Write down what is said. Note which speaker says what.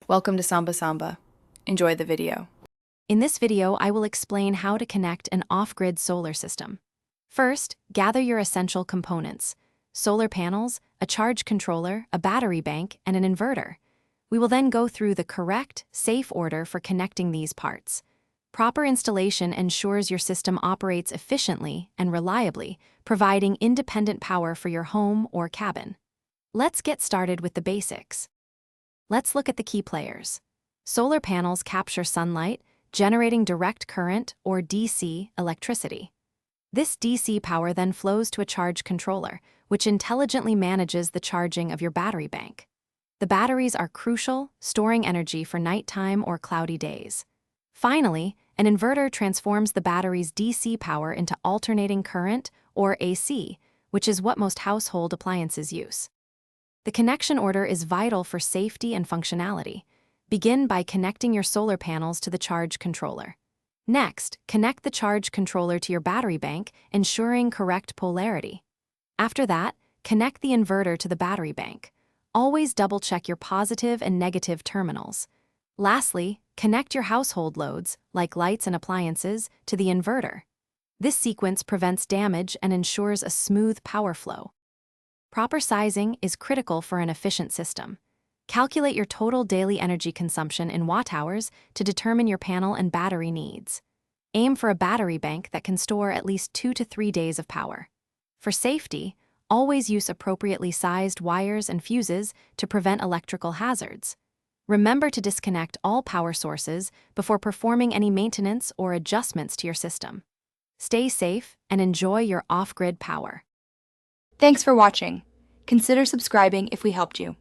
Speaker 1: Welcome to Samba Samba. Enjoy the video.
Speaker 2: In this video, I will explain how to connect an off-grid solar system. First, gather your essential components: solar panels, a charge controller, a battery bank, and an inverter. We will then go through the correct, safe order for connecting these parts. Proper installation ensures your system operates efficiently and reliably, providing independent power for your home or cabin. Let's get started with the basics. Let's look at the key players. Solar panels capture sunlight, generating direct current, or DC, electricity. This DC power then flows to a charge controller, which intelligently manages the charging of your battery bank. The batteries are crucial, storing energy for nighttime or cloudy days. Finally, an inverter transforms the battery's DC power into alternating current, or AC, which is what most household appliances use. The connection order is vital for safety and functionality. Begin by connecting your solar panels to the charge controller. Next, connect the charge controller to your battery bank, ensuring correct polarity. After that, connect the inverter to the battery bank. Always double-check your positive and negative terminals. Lastly, connect your household loads, like lights and appliances, to the inverter. This sequence prevents damage and ensures a smooth power flow. Proper sizing is critical for an efficient system. Calculate your total daily energy consumption in watt-hours to determine your panel and battery needs. Aim for a battery bank that can store at least 2 to 3 days of power. For safety, always use appropriately sized wires and fuses to prevent electrical hazards. Remember to disconnect all power sources before performing any maintenance or adjustments to your system. Stay safe and enjoy your off-grid power.
Speaker 3: Thanks for watching. Consider subscribing if we helped you.